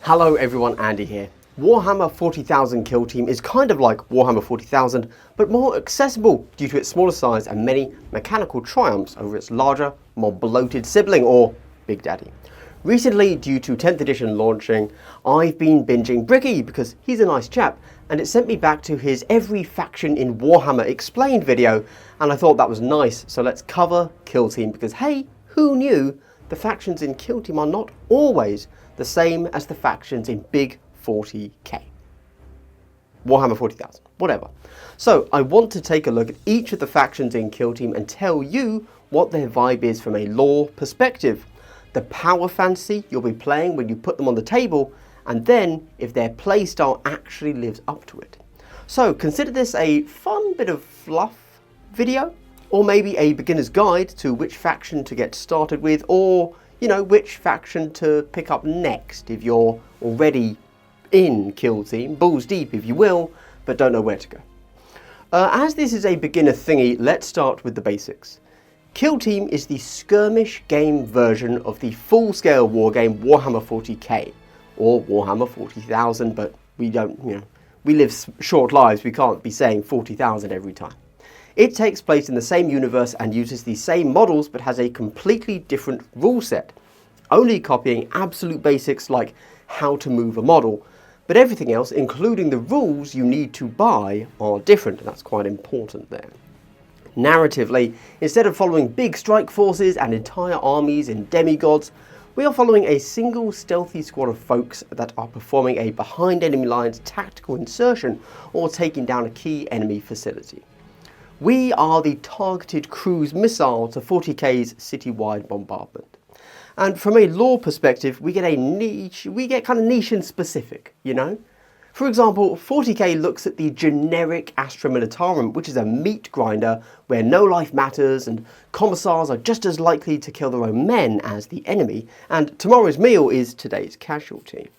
Hello everyone, Andy here. Warhammer 40,000 Kill Team is kind of like Warhammer 40,000, but more accessible due to its smaller size and many mechanical triumphs over its larger, more bloated sibling, or Big Daddy. Recently, due to 10th edition launching, I've been binging Bricky because he's a nice chap, and it sent me back to his Every Faction in Warhammer Explained video, and I thought that was nice, so let's cover Kill Team because hey, who knew the factions in Kill Team are not always the same as the factions in Big 40k. Warhammer 40,000, whatever. So I want to take a look at each of the factions in Kill Team and tell you what their vibe is from a lore perspective, the power fantasy you'll be playing when you put them on the table, and then if their playstyle actually lives up to it. So consider this a fun bit of fluff video, or maybe a beginner's guide to which faction to get started with, or which faction to pick up next if you're already in Kill Team, balls deep if you will, but don't know where to go. As this is a beginner thingy, let's start with the basics. Kill Team is the skirmish game version of the full-scale wargame Warhammer 40k, or Warhammer 40,000, but we don't, we live short lives, we can't be saying 40,000 every time. It takes place in the same universe and uses the same models but has a completely different rule set, only copying absolute basics like how to move a model, but everything else, including the rules you need to buy, are different, and that's quite important there. Narratively, instead of following big strike forces and entire armies in demigods, we are following a single stealthy squad of folks that are performing a behind enemy lines tactical insertion or taking down a key enemy facility. We are the targeted cruise missile to 40k's citywide bombardment. And from a lore perspective, we get kind of niche and specific, For example, 40k looks at the generic Astra Militarum, which is a meat grinder where no life matters and commissars are just as likely to kill their own men as the enemy, and tomorrow's meal is today's casualty.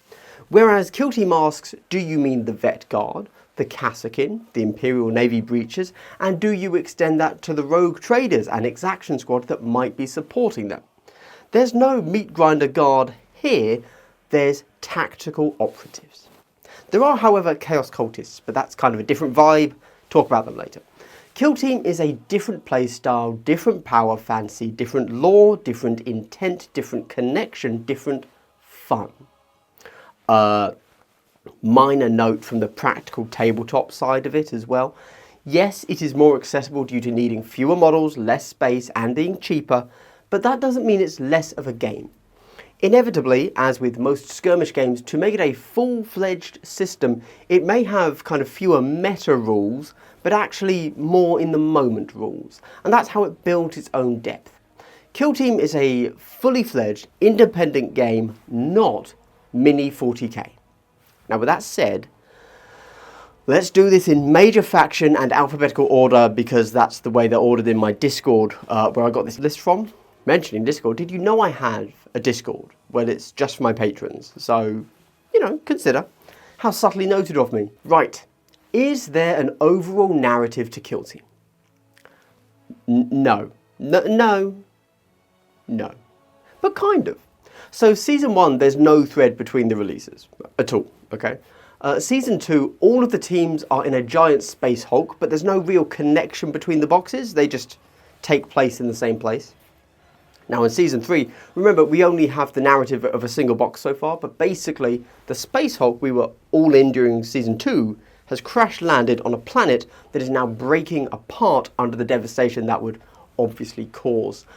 Whereas Kill Team asks, do you mean the Vet Guard, the Kasrkin, the Imperial Navy breaches, and do you extend that to the rogue traders and Exaction Squad that might be supporting them? There's no meat grinder guard here, there's tactical operatives. There are, however, Chaos Cultists, but that's kind of a different vibe. Talk about them later. Kill Team is a different playstyle, different power fantasy, different lore, different intent, different connection, different fun. Minor note from the practical tabletop side of it as well. Yes, it is more accessible due to needing fewer models, less space, and being cheaper, but that doesn't mean it's less of a game. Inevitably, as with most skirmish games, to make it a full-fledged system, it may have kind of fewer meta rules, but actually more in the moment rules, and that's how it built its own depth. Kill Team is a fully fledged, independent game, not mini 40k. Now with that said, let's do this in major faction and alphabetical order because that's the way they're ordered in my Discord where I got this list from. Mentioning Discord, did you know I have a Discord? Well, it's just for my patrons, so, consider. How subtly noted of me. Right, is there an overall narrative to Kill Team? No. No. But kind of. So Season 1, there's no thread between the releases at all, okay? Season 2, all of the teams are in a giant space hulk, but there's no real connection between the boxes. They just take place in the same place. Now in Season 3, remember, we only have the narrative of a single box so far, but basically the space hulk we were all in during Season 2 has crash landed on a planet that is now breaking apart under the devastation that would obviously cause.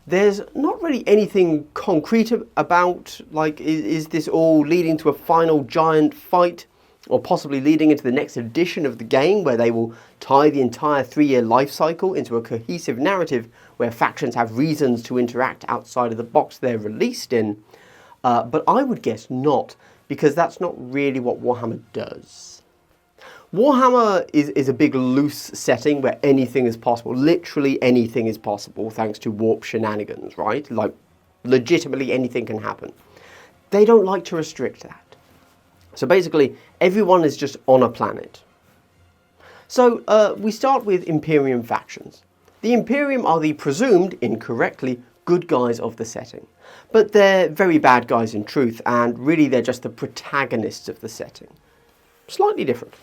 There's not really anything concrete about, like, is this all leading to a final giant fight, or possibly leading into the next edition of the game where they will tie the entire 3-year life cycle into a cohesive narrative where factions have reasons to interact outside of the box they're released in. But I would guess not, because that's not really what Warhammer does. Warhammer is a big loose setting where anything is possible. Literally anything is possible thanks to warp shenanigans, right? Like, legitimately anything can happen. They don't like to restrict that. So basically, everyone is just on a planet. So we start with Imperium factions. The Imperium are the presumed, incorrectly, good guys of the setting. But they're very bad guys in truth, and really they're just the protagonists of the setting. Slightly different.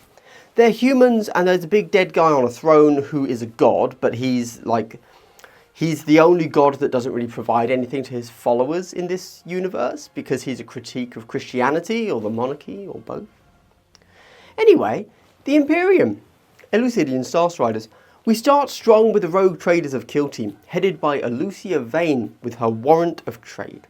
They're humans, and there's a big dead guy on a throne who is a god, but he's the only god that doesn't really provide anything to his followers in this universe, because he's a critique of Christianity or the monarchy or both. Anyway, the Imperium, Elucidian Starstriders. We start strong with the rogue traders of Kill Team, headed by Elucia Vane with her warrant of trade.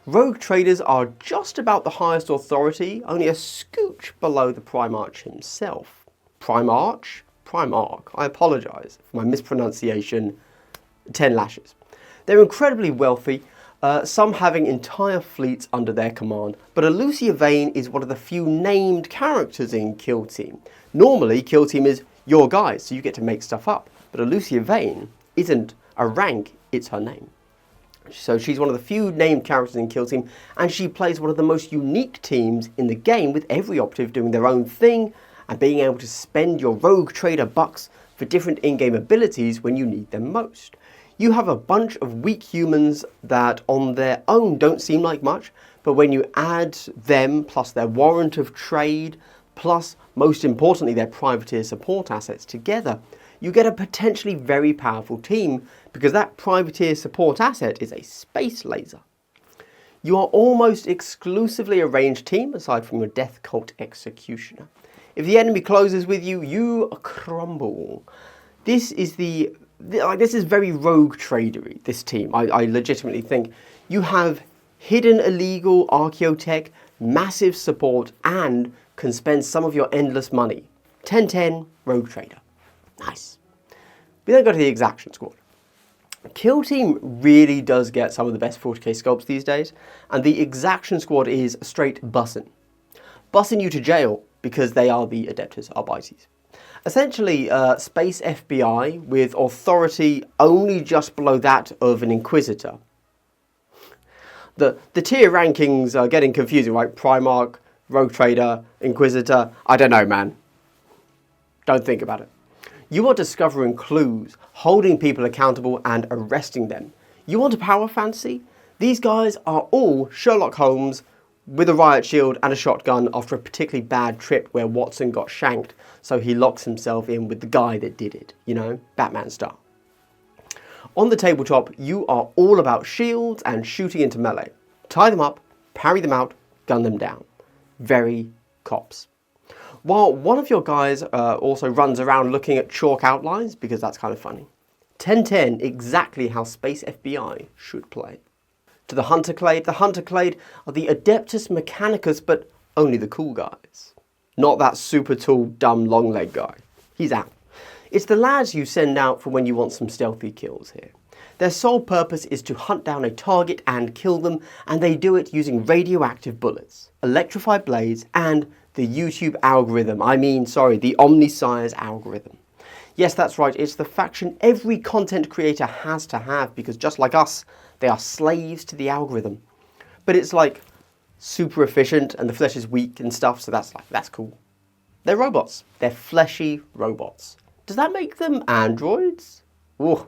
Rogue traders are just about the highest authority, only a scooch below the Primarch himself. Primarch? Primarch. I apologise for my mispronunciation. 10 lashes. They're incredibly wealthy, some having entire fleets under their command, but Elucia Vane is one of the few named characters in Kill Team. Normally, Kill Team is your guys, so you get to make stuff up, but Elucia Vane isn't a rank, it's her name. So she's one of the few named characters in Kill Team, and she plays one of the most unique teams in the game, with every operative doing their own thing, and being able to spend your rogue trader bucks for different in-game abilities when you need them most. You have a bunch of weak humans that on their own don't seem like much, but when you add them plus their warrant of trade, plus most importantly their privateer support assets together, you get a potentially very powerful team, because that privateer support asset is a space laser. You are almost exclusively a ranged team, aside from your Death Cult Executioner. If the enemy closes with you, you crumble. This is very rogue tradery, this team. I legitimately think you have hidden illegal archaeotech, massive support, and can spend some of your endless money. 10-10, rogue trader. Nice. We then go to the Exaction Squad. Kill Team really does get some of the best 40k sculpts these days, and the Exaction Squad is straight bussin'. Bussin' you to jail, because they are the Adeptus Arbites. Essentially, space FBI with authority only just below that of an Inquisitor. The tier rankings are getting confusing, right? Primarch, Rogue Trader, Inquisitor, I don't know, man. Don't think about it. You are discovering clues, holding people accountable and arresting them. You want a power fantasy? These guys are all Sherlock Holmes with a riot shield and a shotgun after a particularly bad trip where Watson got shanked, so he locks himself in with the guy that did it, you know, Batman style. On the tabletop, you are all about shields and shooting into melee. Tie them up, parry them out, gun them down. Very cops. While one of your guys also runs around looking at chalk outlines, because that's kind of funny. 10-10, exactly how Space FBI should play. To the Hunter Clade. The Hunter Clade are the Adeptus Mechanicus, but only the cool guys. Not that super tall, dumb, long leg guy. He's out. It's the lads you send out for when you want some stealthy kills here. Their sole purpose is to hunt down a target and kill them, and they do it using radioactive bullets, electrified blades, and the YouTube algorithm. The Omniscience algorithm. Yes, that's right, it's the faction every content creator has to have, because just like us, they are slaves to the algorithm. But it's like super efficient and the flesh is weak and stuff, so that's cool. They're robots. They're fleshy robots. Does that make them androids? Ooh,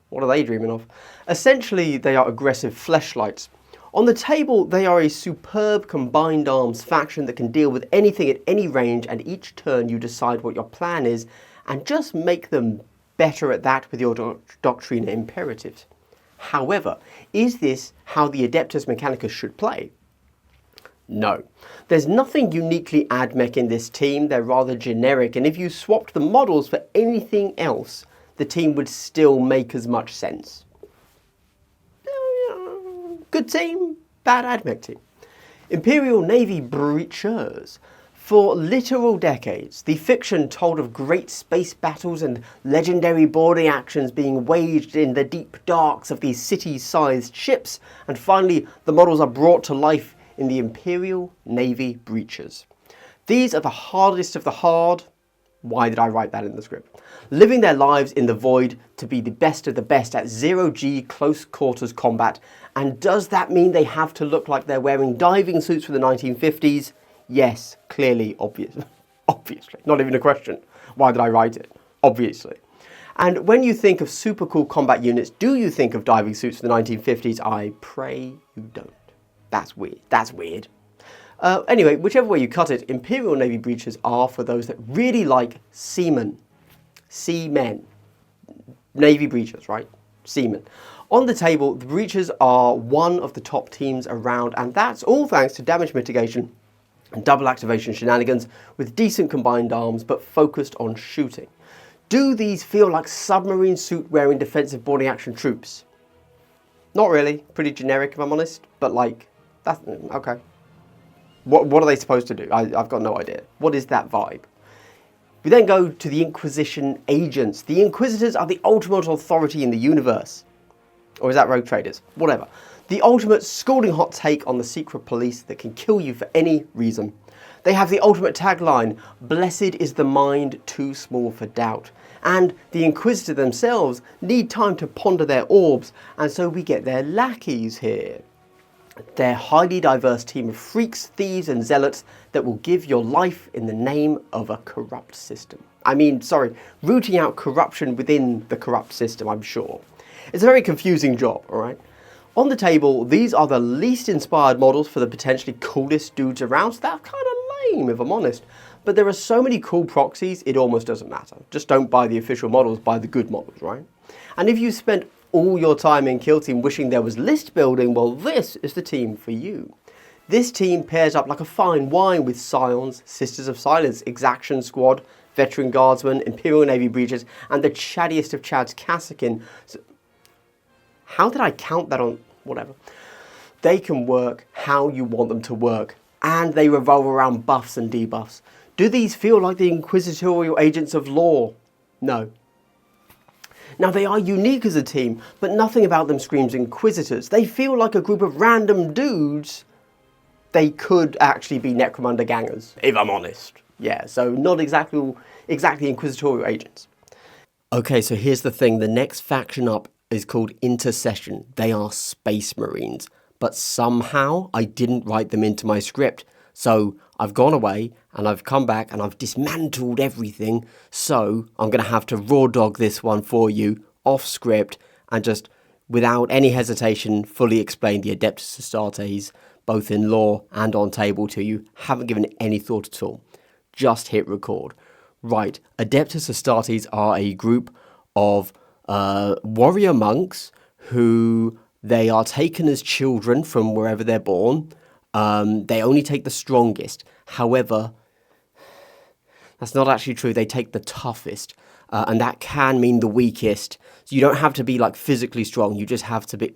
what are they dreaming of? Essentially, they are aggressive fleshlights. On the table, they are a superb combined arms faction that can deal with anything at any range, and each turn you decide what your plan is and just make them better at that with your doctrine imperatives. However, is this how the Adeptus Mechanicus should play? No. There's nothing uniquely AdMech in this team, they're rather generic, and if you swapped the models for anything else, the team would still make as much sense. Good team, bad AdMech team. Imperial Navy Breachers. For literal decades, the fiction told of great space battles and legendary boarding actions being waged in the deep darks of these city-sized ships, and finally the models are brought to life in the Imperial Navy Breachers. These are the hardest of the hard. Why did I write that in the script? Living their lives in the void to be the best of the best at 0G close quarters combat. And does that mean they have to look like they're wearing diving suits from the 1950s? Yes, clearly, obviously. Not even a question. Why did I write it? Obviously. And when you think of super cool combat units, do you think of diving suits from the 1950s? I pray you don't. That's weird. That's weird. Anyway, whichever way you cut it, Imperial Navy breaches are for those that really like seamen. Seamen. Navy breaches, right? Seamen. On the table, the breaches are one of the top teams around, and that's all thanks to damage mitigation and double activation shenanigans with decent combined arms, but focused on shooting. Do these feel like submarine suit wearing defensive boarding action troops? Not really. Pretty generic, if I'm honest. But like, that's okay. What are they supposed to do? I've got no idea. What is that vibe? We then go to the Inquisition Agents. The Inquisitors are the ultimate authority in the universe. Or is that Rogue Traders? Whatever. The ultimate scalding hot take on the secret police that can kill you for any reason. They have the ultimate tagline, "Blessed is the mind too small for doubt." And the Inquisitor themselves need time to ponder their orbs, and so we get their lackeys here. They're a highly diverse team of freaks, thieves and zealots that will give your life in the name of a corrupt system. Rooting out corruption within the corrupt system, I'm sure. It's a very confusing job, alright? On the table, these are the least inspired models for the potentially coolest dudes around, so that's kind of lame if I'm honest. But there are so many cool proxies, it almost doesn't matter. Just don't buy the official models, buy the good models, right? And if you spent all your time in Kill Team wishing there was list building, well, this is the team for you. This team pairs up like a fine wine with Scions, Sisters of Silence, Exaction Squad, Veteran Guardsmen, Imperial Navy breaches, and the chattiest of chads, Kasrkin. So, how did I count that on? Whatever. They can work how you want them to work, and they revolve around buffs and debuffs. Do these feel like the Inquisitorial Agents of Law? No. Now, they are unique as a team, but nothing about them screams Inquisitors. They feel like a group of random dudes. They could actually be Necromunda gangers, if I'm honest. Yeah, so not exactly Inquisitorial Agents. Okay, so here's the thing. The next faction up is called Intercession. They are Space Marines, but somehow I didn't write them into my script. So I've gone away and I've come back and I've dismantled everything. So I'm going to have to raw dog this one for you off script and just without any hesitation fully explain the Adeptus Astartes both in lore and on table to you. Haven't given it any thought at all. Just hit record. Right, Adeptus Astartes are a group of warrior monks who they are taken as children from wherever they're born. They only take the strongest. However, that's not actually true. They take the toughest. And that can mean the weakest. So you don't have to be like physically strong. You just have to be...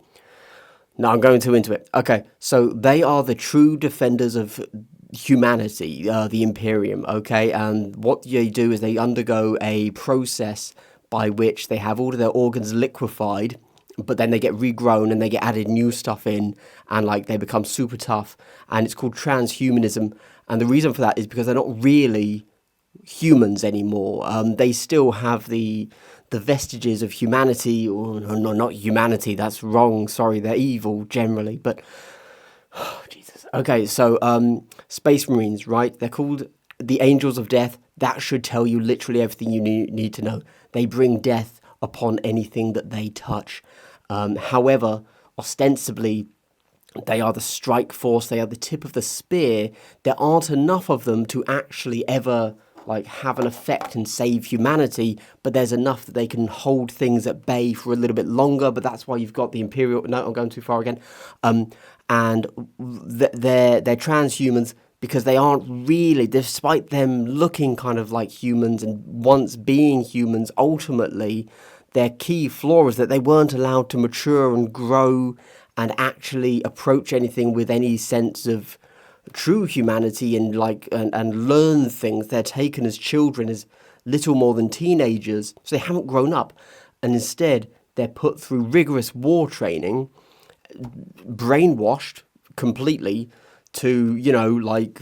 No, I'm going too into it. Okay, so they are the true defenders of humanity, the Imperium, okay? And what they do is they undergo a process by which they have all of their organs liquefied, but then they get regrown and they get added new stuff in, and like they become super tough, and it's called transhumanism. And the reason for that is because they're not really humans anymore. They still have the vestiges of humanity, or no, not humanity, that's wrong, sorry, they're evil generally, but oh, Jesus. Okay, so Space Marines, right? They're called the Angels of Death. That should tell you literally everything you need to know. They bring death upon anything that they touch. However, ostensibly, they are the strike force, they are the tip of the spear. There aren't enough of them to actually ever like have an effect and save humanity, but there's enough that they can hold things at bay for a little bit longer. But that's why you've got the Imperial... No, I'm going too far again. And they're transhumans because they aren't really, despite them looking kind of like humans and once being humans, ultimately their key flaw is that they weren't allowed to mature and grow and actually approach anything with any sense of true humanity and like and learn things. They're taken as children, as little more than teenagers, so they haven't grown up, and instead they're put through rigorous war training, brainwashed completely to, you know, like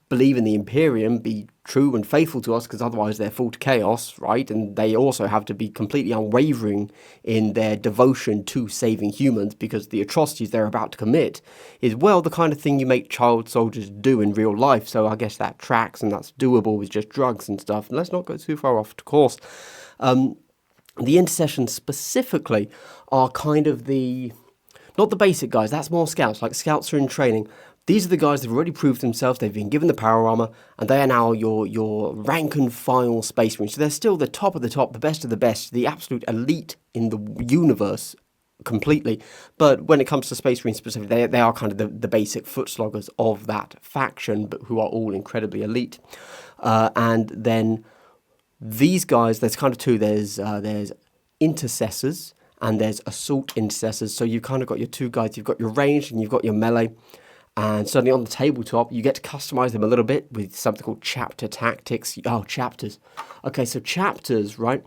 believe in the Imperium, be true and faithful to us, because otherwise they're full to chaos, right? And they also have to be completely unwavering in their devotion to saving humans, because the atrocities they're about to commit is, well, the kind of thing you make child soldiers do in real life. So I guess that tracks, and that's doable with just drugs and stuff. And let's not go too far off course. The Intercession specifically are kind of not the basic guys, that's more scouts, like scouts are in training. These are the guys that have already proved themselves, they've been given the power armor, and they are now your rank and file Space Marines. So they're still the top of the top, the best of the best, the absolute elite in the universe completely. But when it comes to Space Marines specifically, they are kind of the basic foot sloggers of that faction, but who are all incredibly elite. And then these guys, there's kind of two. There's intercessors and there's assault intercessors. So you've kind of got your two guys. You've got your ranged and you've got your melee. And certainly on the tabletop, you get to customize them a little bit with something called chapter tactics. Oh, chapters. Okay, so chapters, right?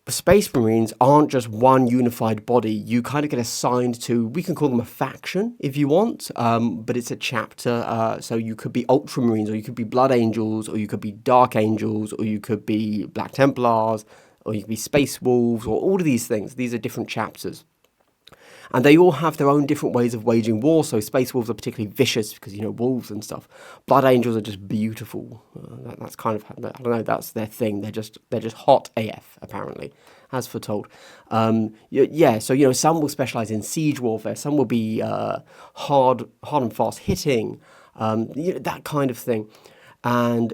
Space Marines aren't just one unified body. You kind of get assigned to, we can call them a faction if you want, but it's a chapter. So you could be Ultramarines, or you could be Blood Angels, or you could be Dark Angels, or you could be Black Templars, or you could be Space Wolves, or all of these things. These are different chapters. And they all have their own different ways of waging war. So Space Wolves are particularly vicious because, wolves and stuff. Blood Angels are just beautiful. That's kind of, I don't know, that's their thing. They're just hot AF, apparently, as foretold. Yeah, so, some will specialize in siege warfare. Some will be hard and fast hitting, that kind of thing. And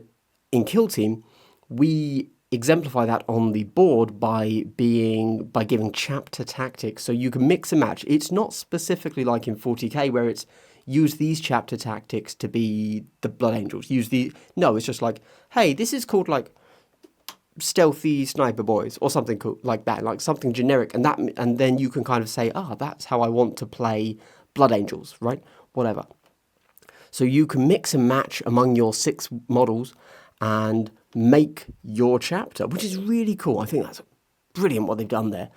in Kill Team, we exemplify that on the board by giving chapter tactics, so you can mix and match. It's not specifically like in 40k where it's use these chapter tactics to be the Blood Angels. No, it's just like, hey, this is called like stealthy sniper boys or something cool like that, like something generic, and then you can kind of say, that's how I want to play Blood Angels, right? Whatever. So you can mix and match among your 6 models and make your chapter, which is really cool. I think that's brilliant what they've done there,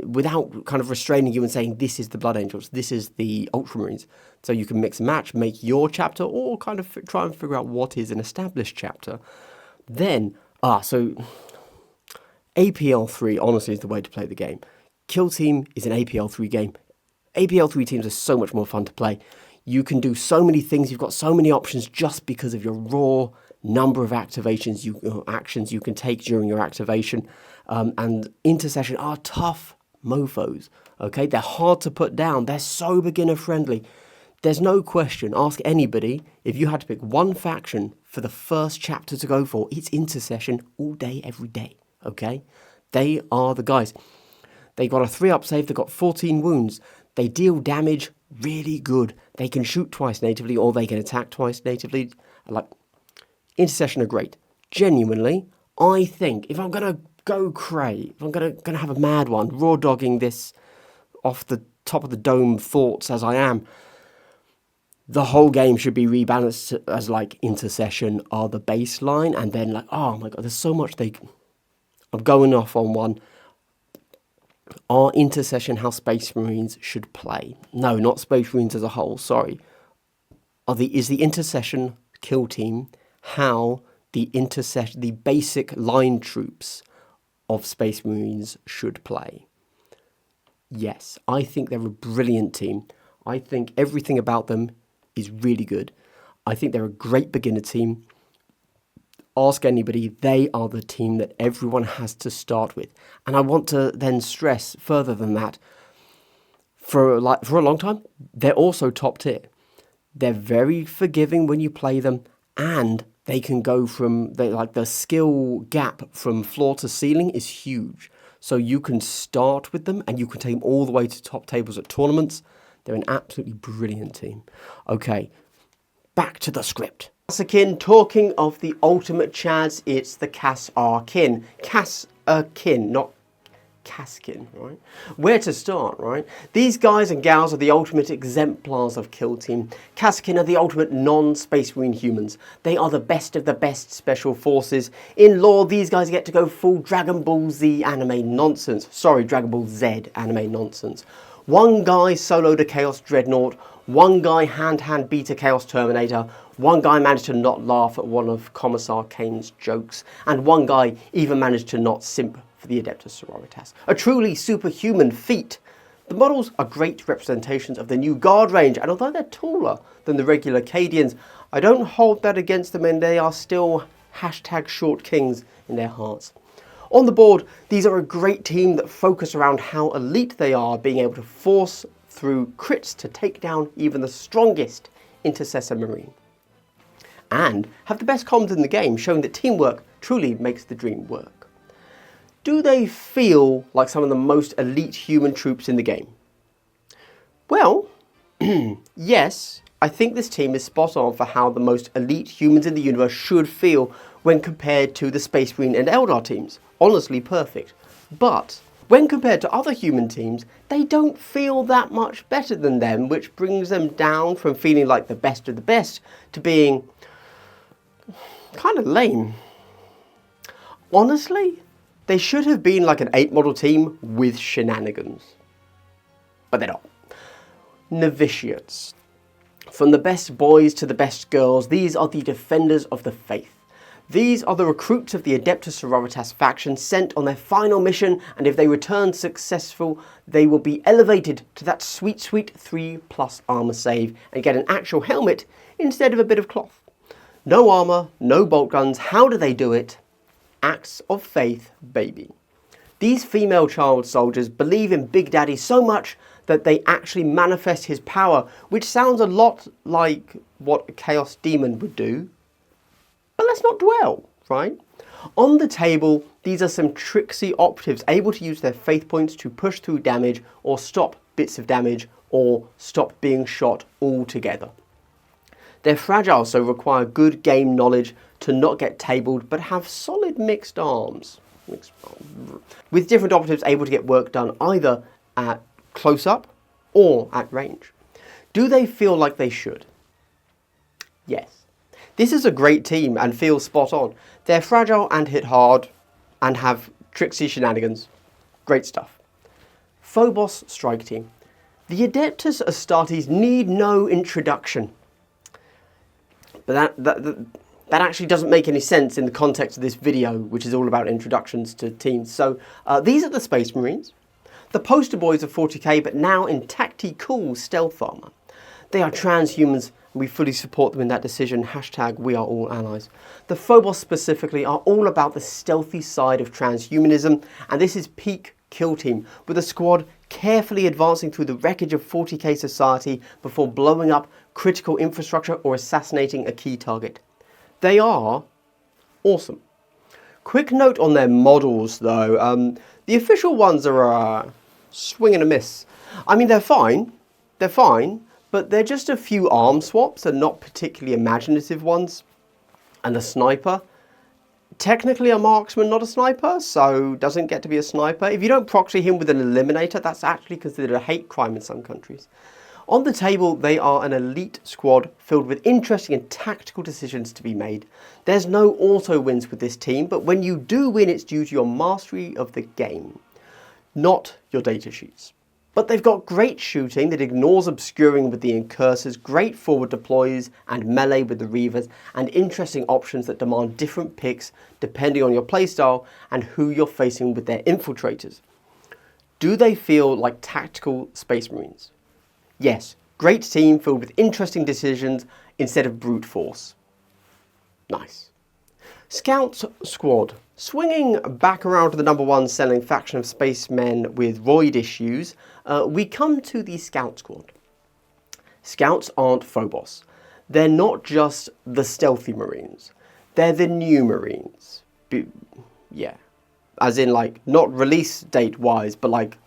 without kind of restraining you and saying this is the Blood Angels, this is the Ultramarines. So you can mix and match, make your chapter, or kind of try and figure out what is an established chapter. Then, so APL 3 honestly is the way to play the game. Kill Team is an APL 3 game. APL 3 teams are so much more fun to play. You can do so many things, you've got so many options just because of your raw number of actions you can take during your activation. And Intercession are tough mofos, okay? They're hard to put down. They're so beginner friendly. There's no question. Ask anybody, if you had to pick one faction for the first chapter to go for, it's Intercession all day, every day, okay? They are the guys. They got a 3-up save, they got 14 wounds. They deal damage really good. They can shoot twice natively, or they can attack twice natively. Like, Intercession are great. Genuinely, I think if I'm going to go cray, if I'm going to have a mad one, raw dogging this off the top of the dome thoughts as I am, the whole game should be rebalanced as like Intercession are the baseline, and then like, oh my god, there's so much I'm going off on one. Are Intercession how Space Marines should play? No, not Space Marines as a whole, sorry. Is the Intercession Kill Team how the basic line troops of Space Marines should play? Yes, I think they're a brilliant team. I think everything about them is really good. I think they're a great beginner team. Ask anybody, they are the team that everyone has to start with. And I want to then stress further than that, for a long time, they're also top tier. They're very forgiving when you play them, and they can go the skill gap from floor to ceiling is huge. So you can start with them and you can take them all the way to top tables at tournaments. They're an absolutely brilliant team. Okay, back to the script. Kasrkin, talking of the ultimate chads, it's the Kasrkin. Kasrkin, not Kasrkin, right? Where to start, right? These guys and gals are the ultimate exemplars of Kill Team. Kasrkin are the ultimate non-Space Marine humans. They are the best of the best special forces. In lore, these guys get to go full Dragon Ball Z anime nonsense. Sorry, Dragon Ball Z anime nonsense. One guy soloed a Chaos Dreadnought. One guy hand beat a Chaos Terminator. One guy managed to not laugh at one of Commissar Khaine's jokes. And one guy even managed to not simp for the Adeptus Sororitas. A truly superhuman feat. The models are great representations of the new guard range, and although they're taller than the regular Cadians, I don't hold that against them, and they are still #short kings in their hearts. On the board, these are a great team that focus around how elite they are, being able to force through crits to take down even the strongest Intercessor Marine. And have the best comms in the game, showing that teamwork truly makes the dream work. Do they feel like some of the most elite human troops in the game? Well, yes, I think this team is spot on for how the most elite humans in the universe should feel when compared to the Space Marine and Eldar teams. Honestly perfect. But when compared to other human teams, they don't feel that much better than them, which brings them down from feeling like the best of the best to being kind of lame. Honestly, they should have been like an 8 model team with shenanigans. But they're not. Novitiates. From the best boys to the best girls, these are the defenders of the faith. These are the recruits of the Adeptus Sororitas faction sent on their final mission, and if they return successful, they will be elevated to that sweet, sweet 3+ armor save and get an actual helmet instead of a bit of cloth. No armor, no bolt guns. How do they do it? Acts of faith, baby. These female child soldiers believe in Big Daddy so much that they actually manifest his power, which sounds a lot like what a Chaos Demon would do. But let's not dwell, right? On the table, these are some tricksy operatives able to use their faith points to push through damage or stop bits of damage or stop being shot altogether. They're fragile, so require good game knowledge to not get tabled, but have solid mixed arms. With different operatives able to get work done either at close up or at range. Do they feel like they should? Yes. This is a great team and feels spot on. They're fragile and hit hard and have tricksy shenanigans. Great stuff. Phobos Strike Team. The Adeptus Astartes need no introduction. But that actually doesn't make any sense in the context of this video, which is all about introductions to teams. So these are the Space Marines. The poster boys of 40k, but now in tacti-cool stealth armor. They are transhumans, and we fully support them in that decision. Hashtag we are all allies. The Phobos specifically are all about the stealthy side of transhumanism, and this is peak kill team, with a squad carefully advancing through the wreckage of 40k society before blowing up critical infrastructure or assassinating a key target. They are awesome. Quick note on their models though, the official ones are swing and a miss. I mean, they're fine, but they're just a few arm swaps and not particularly imaginative ones. And a sniper, technically a marksman, not a sniper, so doesn't get to be a sniper. If you don't proxy him with an eliminator, that's actually considered a hate crime in some countries. On the table, they are an elite squad filled with interesting and tactical decisions to be made. There's no auto wins with this team, but when you do win, it's due to your mastery of the game, not your data sheets. But they've got great shooting that ignores obscuring with the incursors, great forward deploys and melee with the reavers, and interesting options that demand different picks depending on your playstyle and who you're facing with their infiltrators. Do they feel like tactical Space Marines? Yes, great team filled with interesting decisions instead of brute force. Nice. Scout Squad. Swinging back around to the #1 selling faction of spacemen with roid issues, we come to the Scout Squad. Scouts aren't Phobos. They're not just the stealthy Marines. They're the new Marines. Yeah. As in, like, not release date wise, but like,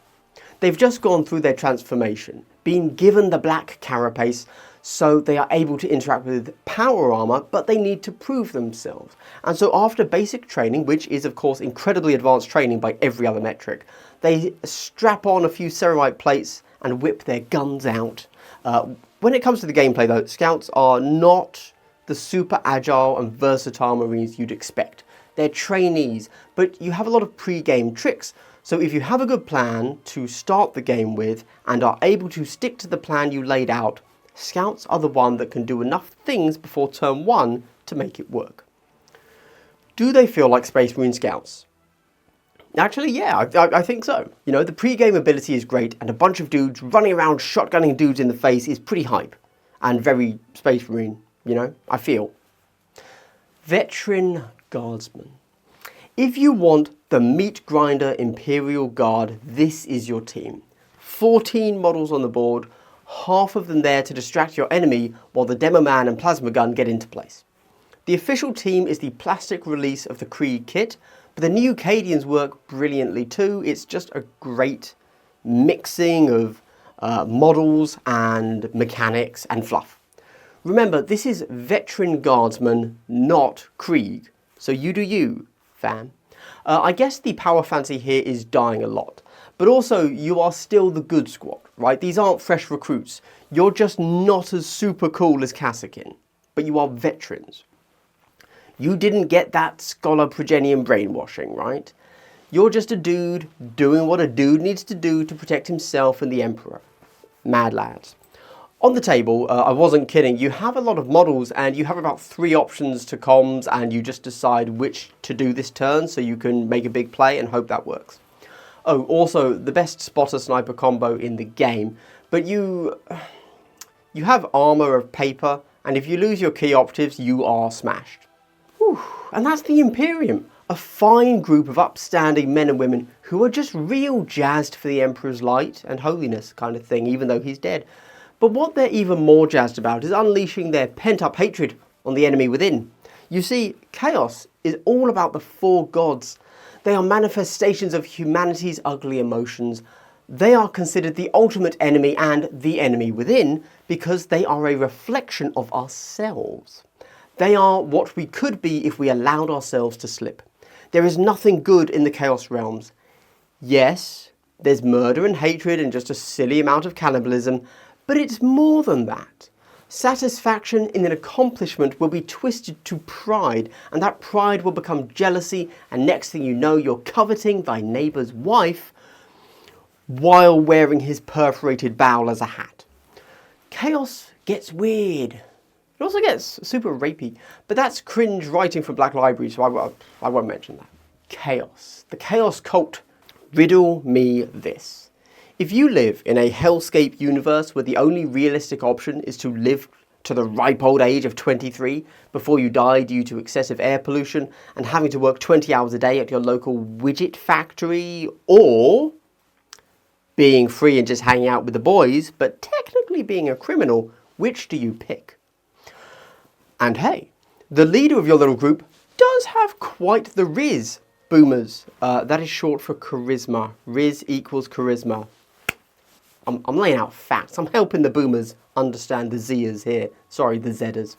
they've just gone through their transformation, been given the black carapace, so they are able to interact with power armor, but they need to prove themselves. And so after basic training, which is of course incredibly advanced training by every other metric, they strap on a few ceramite plates and whip their guns out. When it comes to the gameplay though, Scouts are not the super agile and versatile Marines you'd expect. They're trainees, but you have a lot of pre-game tricks. So if you have a good plan to start the game with and are able to stick to the plan you laid out, Scouts are the one that can do enough things before turn 1 to make it work. Do they feel like Space Marine Scouts? Actually, yeah, I think so. You know, the pre-game ability is great and a bunch of dudes running around shotgunning dudes in the face is pretty hype and very Space Marine, you know, I feel. Veteran Guardsmen. If you want the meat grinder Imperial Guard, this is your team. 14 models on the board, half of them there to distract your enemy while the Demo Man and Plasma Gun get into place. The official team is the plastic release of the Creed kit, but the new Cadians work brilliantly too. It's just a great mixing of models and mechanics and fluff. Remember, this is veteran Guardsmen, not Krieg, so you do you, fam. I guess the power fancy here is dying a lot, but also you are still the good squad, right? These aren't fresh recruits. You're just not as super cool as Kasrkin, but you are veterans. You didn't get that Scholar Progenium brainwashing, right? You're just a dude doing what a dude needs to do to protect himself and the Emperor. Mad lads. On the table, I wasn't kidding, you have a lot of models and you have about 3 options to comms and you just decide which to do this turn so you can make a big play and hope that works. Oh, also, the best spotter sniper combo in the game, but you have armor of paper and if you lose your key optives, you are smashed. Whew. And that's the Imperium, a fine group of upstanding men and women who are just real jazzed for the Emperor's light and holiness kind of thing, even though he's dead. But what they're even more jazzed about is unleashing their pent-up hatred on the enemy within. You see, Chaos is all about the 4 gods. They are manifestations of humanity's ugly emotions. They are considered the ultimate enemy and the enemy within because they are a reflection of ourselves. They are what we could be if we allowed ourselves to slip. There is nothing good in the Chaos realms. Yes, there's murder and hatred and just a silly amount of cannibalism, but it's more than that. Satisfaction in an accomplishment will be twisted to pride, and that pride will become jealousy, and next thing you know, you're coveting thy neighbour's wife while wearing his perforated bowel as a hat. Chaos gets weird. It also gets super rapey, but that's cringe writing for Black Library, so I won't mention that. Chaos. The Chaos cult. Riddle me this. If you live in a hellscape universe where the only realistic option is to live to the ripe old age of 23 before you die due to excessive air pollution and having to work 20 hours a day at your local widget factory, or being free and just hanging out with the boys, but technically being a criminal, which do you pick? And hey, the leader of your little group does have quite the Riz, boomers. That is short for charisma. Riz equals charisma. I'm laying out facts. I'm helping the boomers understand the Zers here. Sorry, the Zedders.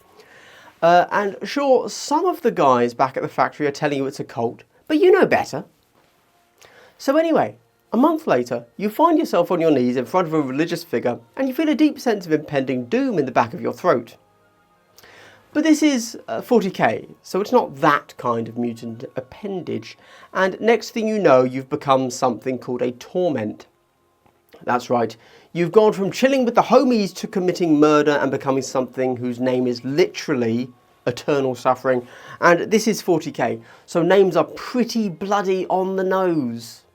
And sure, some of the guys back at the factory are telling you it's a cult, but you know better. So anyway, a month later, you find yourself on your knees in front of a religious figure and you feel a deep sense of impending doom in the back of your throat. But this is 40k, so it's not that kind of mutant appendage. And next thing you know, you've become something called a torment. That's right, you've gone from chilling with the homies to committing murder and becoming something whose name is literally eternal suffering. And this is 40k, so names are pretty bloody on the nose.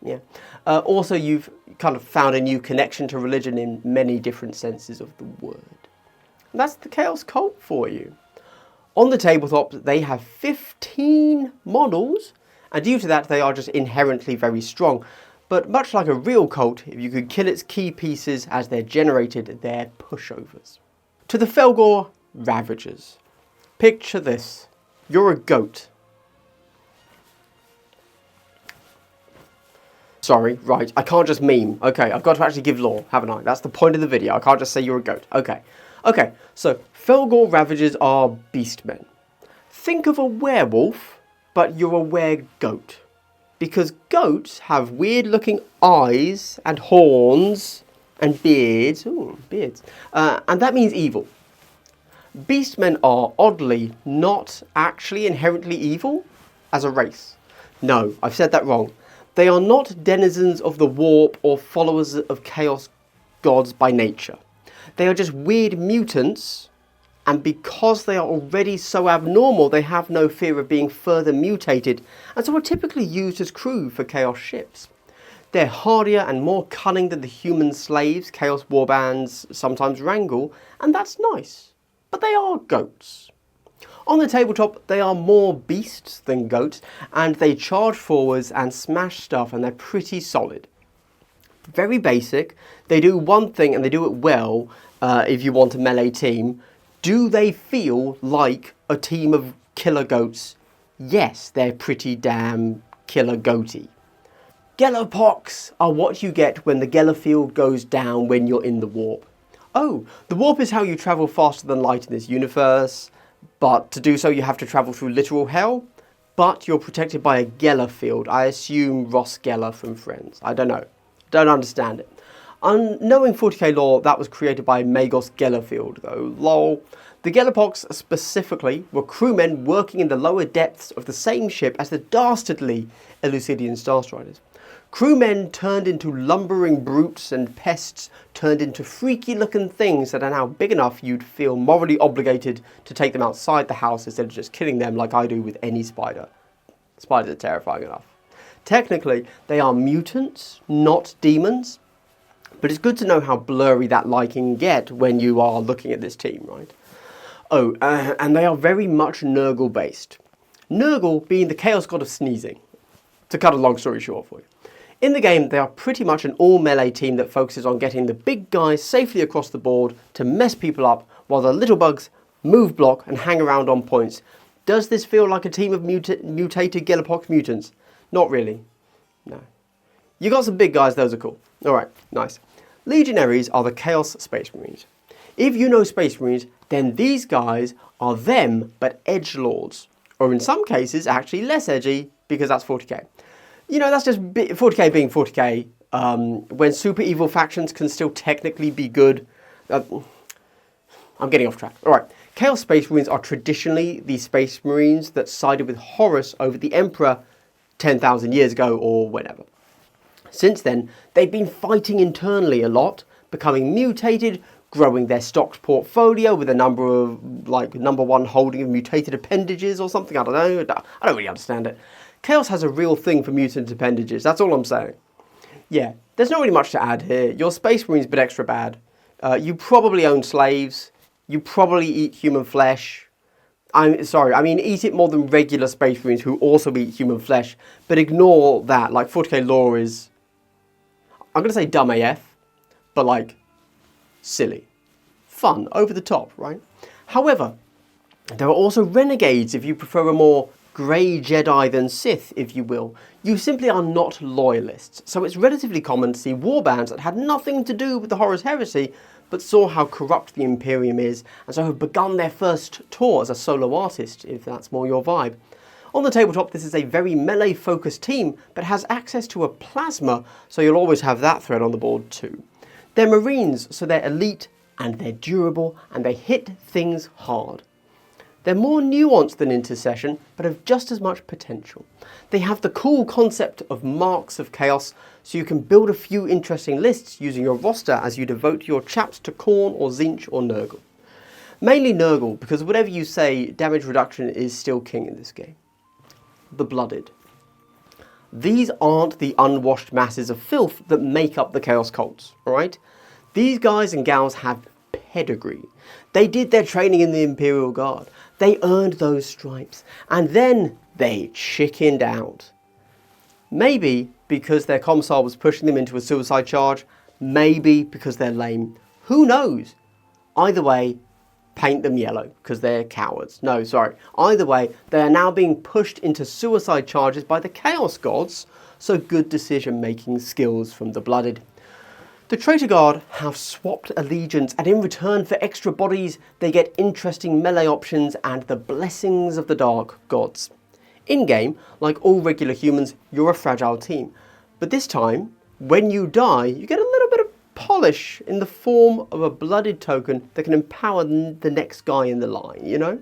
Yeah. Also, you've kind of found a new connection to religion in many different senses of the word. And that's the Chaos Cult for you. On the tabletop, they have 15 models, and due to that, they are just inherently very strong. But much like a real cult, if you could kill its key pieces as they're generated, they're pushovers. To the Fellgor Ravagers. Picture this. You're a goat. Sorry, right, I can't just meme. Okay, I've got to actually give lore, haven't I? That's the point of the video. I can't just say you're a goat. Okay, so Fellgor Ravagers are beastmen. Think of a werewolf, but you're a were-goat. Because goats have weird-looking eyes and horns and beards. Ooh, beards. And that means evil. Beastmen are, oddly, not actually inherently evil as a race. No, I've said that wrong. They are not denizens of the warp or followers of chaos gods by nature. They are just weird mutants, and because they are already so abnormal, they have no fear of being further mutated, and so are typically used as crew for chaos ships. They're hardier and more cunning than the human slaves chaos warbands sometimes wrangle, and that's nice. But they are goats. On the tabletop, they are more beasts than goats, and they charge forwards and smash stuff, and they're pretty solid. Very basic. They do one thing, and they do it well if you want a melee team. Do they feel like a team of killer goats? Yes, they're pretty damn killer goaty. Gellerpox are what you get when the Geller field goes down when you're in the warp. Oh, the warp is how you travel faster than light in this universe, but to do so you have to travel through literal hell, but you're protected by a Geller field. I assume Ross Geller from Friends. I don't know. Don't understand it. Knowing 40k lore, that was created by Magos Gellerfield, though. Lol. The Gellerpox specifically were crewmen working in the lower depths of the same ship as the dastardly Elucidian Starstriders. Crewmen turned into lumbering brutes, and pests turned into freaky looking things that are now big enough you'd feel morally obligated to take them outside the house instead of just killing them like I do with any spider. Spiders are terrifying enough. Technically, they are mutants, not demons, but it's good to know how blurry that line can get when you are looking at this team, right? Oh, and they are very much Nurgle based. Nurgle being the chaos god of sneezing, to cut a long story short for you. In the game, they are pretty much an all-melee team that focuses on getting the big guys safely across the board to mess people up, while the little bugs move, block, and hang around on points. Does this feel like a team of mutated Gellerpox mutants? Not really. No. You got some big guys, those are cool. Alright, nice. Legionaries are the Chaos Space Marines. If you know Space Marines, then these guys are them, but edgelords. Or in some cases, actually less edgy, because that's 40k. You know, that's just 40k being 40k, when super evil factions can still technically be good. I'm getting off track. Alright, Chaos Space Marines are traditionally the Space Marines that sided with Horus over the Emperor 10,000 years ago, or whenever. Since then, they've been fighting internally a lot, becoming mutated, growing their stocked portfolio with a number of, like, #1 holding of mutated appendages or something, I don't know, I don't really understand it. Chaos has a real thing for mutant appendages, that's all I'm saying. Yeah, there's not really much to add here. Your Space Marines, but extra bad. You probably own slaves, you probably eat human flesh. I'm sorry, I mean eat it more than regular Space Marines who also eat human flesh, but ignore that, like 40k lore is, I'm going to say dumb AF, but like, silly. Fun, over the top, right? However, there are also renegades if you prefer a more grey Jedi than Sith, if you will. You simply are not loyalists, so it's relatively common to see warbands that had nothing to do with the Horus Heresy, but saw how corrupt the Imperium is, and so have begun their first tour as a solo artist, if that's more your vibe. On the tabletop, this is a very melee-focused team, but has access to a plasma, so you'll always have that threat on the board too. They're Marines, so they're elite, and they're durable, and they hit things hard. They're more nuanced than Intercession, but have just as much potential. They have the cool concept of marks of chaos, so you can build a few interesting lists using your roster as you devote your chaps to Khorne or Tzeentch or Nurgle. Mainly Nurgle, because whatever you say, damage reduction is still king in this game. The Blooded. These aren't the unwashed masses of filth that make up the Chaos Cults, alright? These guys and gals have pedigree. They did their training in the Imperial Guard. They earned those stripes. And then they chickened out. Maybe because their commissar was pushing them into a suicide charge. Maybe because they're lame. Who knows? Either way, paint them yellow because they're cowards. No, sorry. Either way, they are now being pushed into suicide charges by the Chaos Gods, so good decision-making skills from the Blooded. The Traitor Guard have swapped allegiance, and in return for extra bodies, they get interesting melee options and the blessings of the Dark Gods. In-game, like all regular humans, you're a fragile team. But this time, when you die, you get a little bit of polish in the form of a Blooded token that can empower the next guy in the line, you know?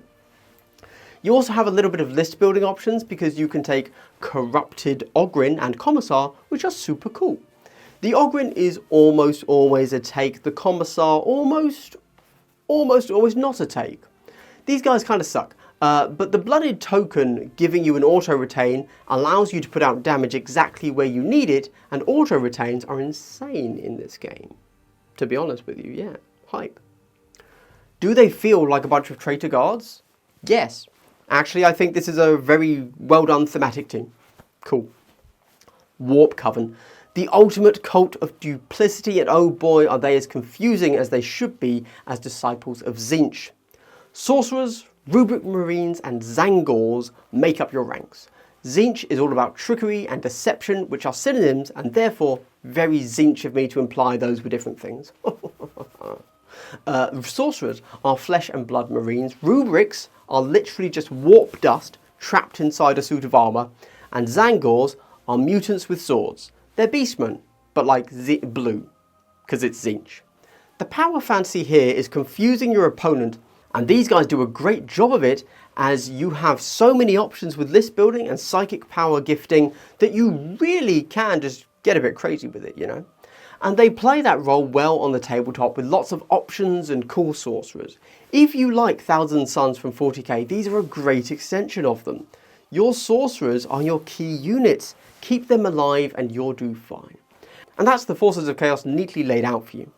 You also have a little bit of list building options because you can take Corrupted Ogryn and Commissar, which are super cool. The Ogryn is almost always a take, the Commissar almost always not a take. These guys kind of suck, but the Blooded token giving you an auto-retain allows you to put out damage exactly where you need it, and auto-retains are insane in this game. To be honest with you, yeah, hype. Do they feel like a bunch of Traitor Guards? Yes. Actually, I think this is a very well done thematic team. Cool. Warp Coven. The ultimate cult of duplicity, and oh boy are they as confusing as they should be as disciples of Tzeentch. Sorcerers, Rubric Marines and Zangors make up your ranks. Tzeentch is all about trickery and deception, which are synonyms, and therefore very Tzeentch of me to imply those were different things. Sorcerers are flesh and blood marines. Rubrics are literally just warp dust trapped inside a suit of armour. And Zangors are mutants with swords. They're beastmen, but like blue, because it's Tzeentch. The power fantasy here is confusing your opponent, and these guys do a great job of it, as you have so many options with list building and psychic power gifting that you really can just get a bit crazy with it, you know? And they play that role well on the tabletop with lots of options and cool sorcerers. If you like Thousand Suns from 40k, these are a great extension of them. Your sorcerers are your key units. Keep them alive and you'll do fine. And that's the Forces of Chaos neatly laid out for you.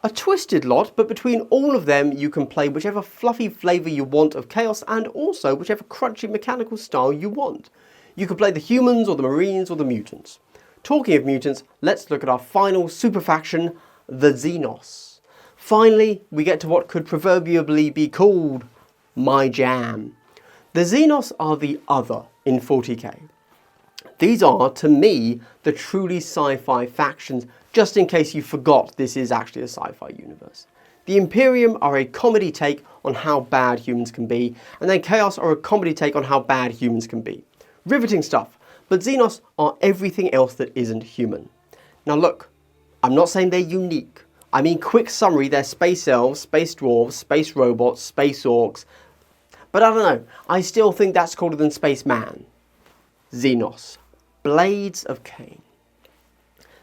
A twisted lot, but between all of them you can play whichever fluffy flavour you want of Chaos and also whichever crunchy mechanical style you want. You can play the humans or the marines or the mutants. Talking of mutants, let's look at our final super faction, the XENOS. Finally, we get to what could proverbially be called my jam. The XENOS are the other in 40k. These are, to me, the truly sci-fi factions, just in case you forgot this is actually a sci-fi universe. The Imperium are a comedy take on how bad humans can be, and then Chaos are a comedy take on how bad humans can be. Riveting stuff, but XENOS are everything else that isn't human. Now look, I'm not saying they're unique. I mean, quick summary, they're space elves, space dwarves, space robots, space orcs, but I don't know, I still think that's cooler than Spaceman. XENOS. Blades of Khaine.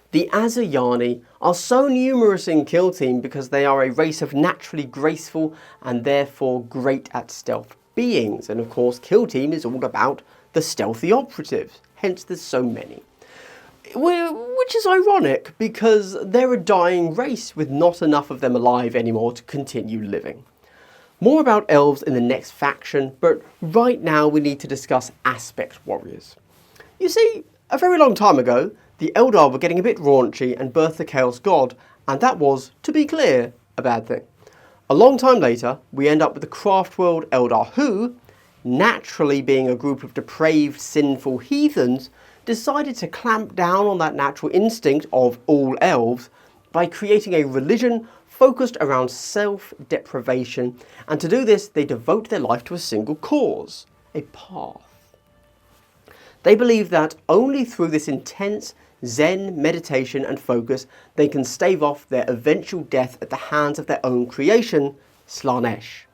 The Asuryani are so numerous in Kill Team because they are a race of naturally graceful and therefore great at stealth beings. And of course, Kill Team is all about the stealthy operatives, hence there's so many. Which is ironic because they're a dying race with not enough of them alive anymore to continue living. More about elves in the next faction, but right now we need to discuss aspect warriors. You see, a very long time ago, the Eldar were getting a bit raunchy and birthed the Chaos God, and that was, to be clear, a bad thing. A long time later, we end up with the Craftworld Eldar who, naturally being a group of depraved, sinful heathens, decided to clamp down on that natural instinct of all elves by creating a religion focused around self-deprivation, and to do this they devote their life to a single cause, a path. They believe that only through this intense Zen meditation and focus they can stave off their eventual death at the hands of their own creation, Slaanesh.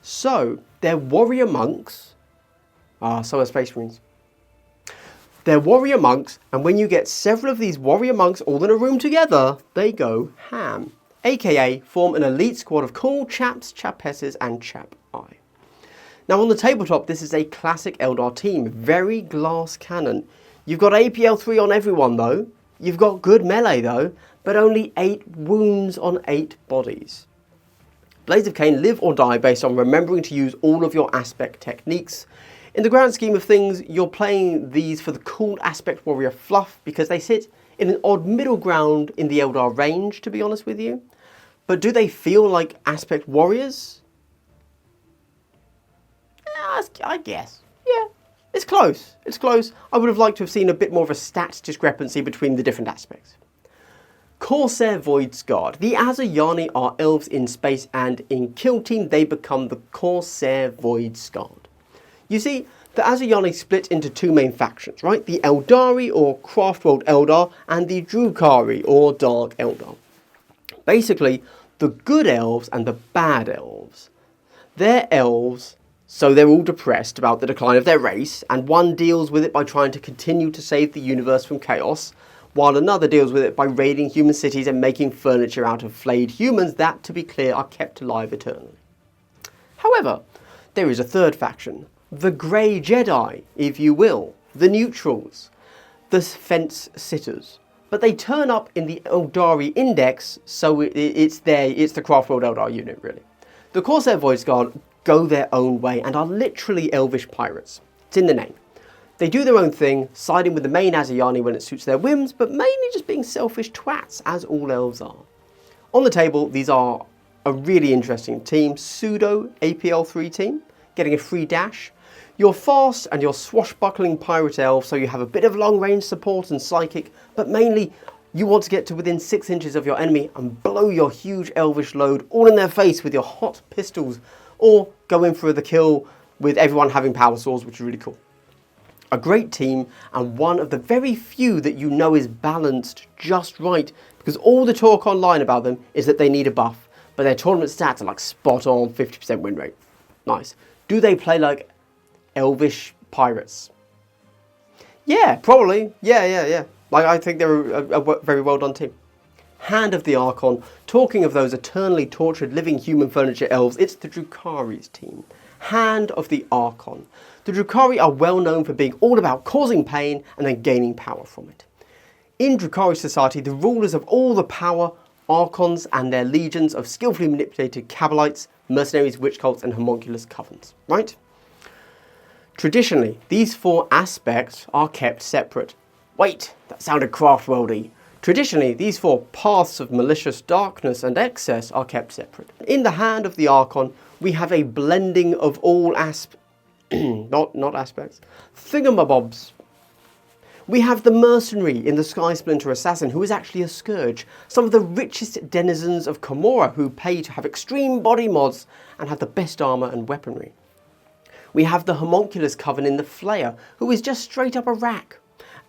So, they're warrior monks, so are Space Marines. They're warrior monks, and when you get several of these warrior monks all in a room together, they go ham. AKA form an elite squad of cool chaps, chapesses and chap-I. Now on the tabletop, this is a classic Eldar team, very glass cannon. You've got APL 3 on everyone though, you've got good melee though, but only 8 wounds on 8 bodies. Blades of Khaine live or die based on remembering to use all of your aspect techniques. In the grand scheme of things, you're playing these for the cool aspect warrior fluff because they sit in an odd middle ground in the Eldar range, to be honest with you. But do they feel like aspect warriors? I guess. Yeah, it's close. It's close. I would have liked to have seen a bit more of a stats discrepancy between the different aspects. Corsair Voidscarred. The Asuryani are elves in space, and in Kill Team they become the Corsair Voidscarred. You see, the Asuryani split into 2 main factions, right? The Aeldari or Craftworld Eldar and the Drukhari or Dark Eldar. Basically, the good elves and the bad elves. They're elves, so they're all depressed about the decline of their race, and one deals with it by trying to continue to save the universe from chaos, while another deals with it by raiding human cities and making furniture out of flayed humans that, to be clear, are kept alive eternally. However, there is a third faction, the Grey Jedi, if you will, the neutrals, the fence sitters. But they turn up in the Aeldari Index, so it's the Craftworld Eldar unit, really. The Corsair Voidscarred go their own way and are literally elvish pirates. It's in the name. They do their own thing, siding with the main Asuryani when it suits their whims, but mainly just being selfish twats, as all elves are. On the table, these are a really interesting team. Pseudo APL3 team, getting a free dash. You're fast and you're swashbuckling pirate elf, so you have a bit of long range support and psychic, but mainly you want to get to within 6 inches of your enemy and blow your huge elvish load all in their face with your hot pistols, or go in for the kill with everyone having power swords, which is really cool. A great team, and one of the very few that you know is balanced just right, because all the talk online about them is that they need a buff, but their tournament stats are like spot on 50% win rate. Nice. Do they play like elvish pirates? Yeah, probably. Yeah. Like, I think they're a very well done team. Hand of the Archon. Talking of those eternally tortured living human furniture elves, it's the Drukhari's team. Hand of the Archon. The Drukhari are well known for being all about causing pain and then gaining power from it. In Drukhari society, the rulers of all the power, Archons and their legions of skillfully manipulated Cabalites, mercenaries, witch cults and homunculus covens, right? Traditionally, these 4 aspects are kept separate. Wait, that sounded craft-worldy. Traditionally, these 4 paths of malicious darkness and excess are kept separate. In the Hand of the Archon, we have a blending of all aspects, not aspects, thingamabobs. We have the mercenary in the Sky Splinter Assassin, who is actually a scourge. Some of the richest denizens of Camorra who pay to have extreme body mods and have the best armour and weaponry. We have the homunculus coven in the Flayer, who is just straight up a rack.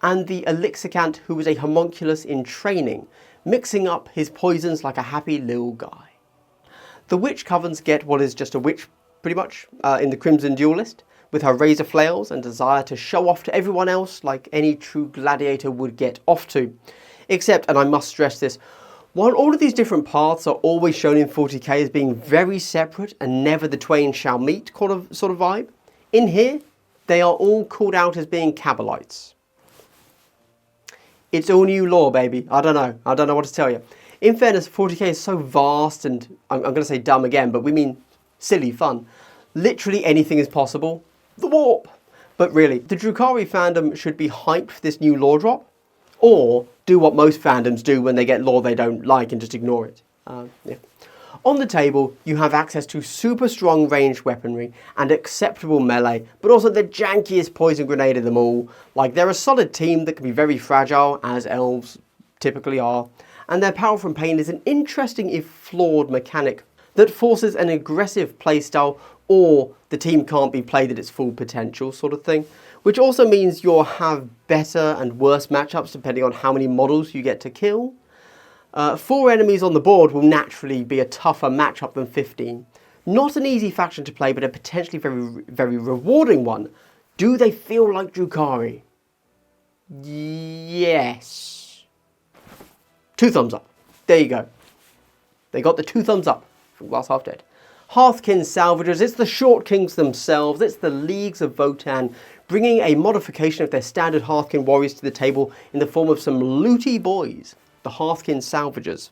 And the Elixicant, who is a homunculus in training, mixing up his poisons like a happy little guy. The witch covens get what is just a witch, pretty much, in the Crimson Duelist, with her razor flails and desire to show off to everyone else like any true gladiator would get off to. Except, and I must stress this, while all of these different paths are always shown in 40k as being very separate and never the twain shall meet sort of vibe, in here, they are all called out as being Cabalites. It's all new lore, baby. I don't know what to tell you. In fairness, 40k is so vast and, I'm going to say dumb again, but we mean silly fun. Literally anything is possible. The warp. But really, the Drukhari fandom should be hyped for this new lore drop, or do what most fandoms do when they get lore they don't like and just ignore it. Yeah. On the table, you have access to super strong ranged weaponry and acceptable melee, but also the jankiest poison grenade of them all. Like, they're a solid team that can be very fragile, as elves typically are, and their power from pain is an interesting if flawed mechanic that forces an aggressive playstyle, or the team can't be played at its full potential sort of thing, which also means you'll have better and worse matchups depending on how many models you get to kill. 4 enemies on the board will naturally be a tougher matchup than 15. Not an easy faction to play, but a potentially very rewarding one. Do they feel like Drukhari? Yes. 2 thumbs up. There you go. They got the 2 thumbs up from Glass Half Dead. Hearthkin Salvagers, it's the Short Kings themselves, it's the Leagues of Votann, bringing a modification of their standard Hearthkin warriors to the table in the form of some looty boys, the Hearthkin Salvagers.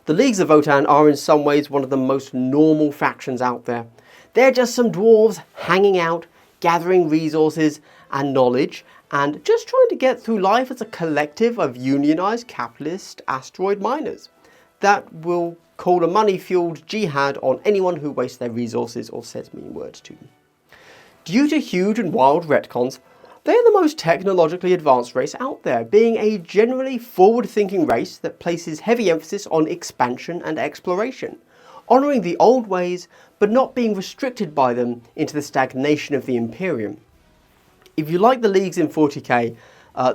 The Leagues of Votann are in some ways one of the most normal factions out there. They're just some dwarves hanging out, gathering resources and knowledge, and just trying to get through life as a collective of unionized capitalist asteroid miners that will call a money-fueled jihad on anyone who wastes their resources or says mean words to them. Due to huge and wild retcons, they are the most technologically advanced race out there, being a generally forward-thinking race that places heavy emphasis on expansion and exploration, honouring the old ways but not being restricted by them into the stagnation of the Imperium. If you like the Leagues in 40k,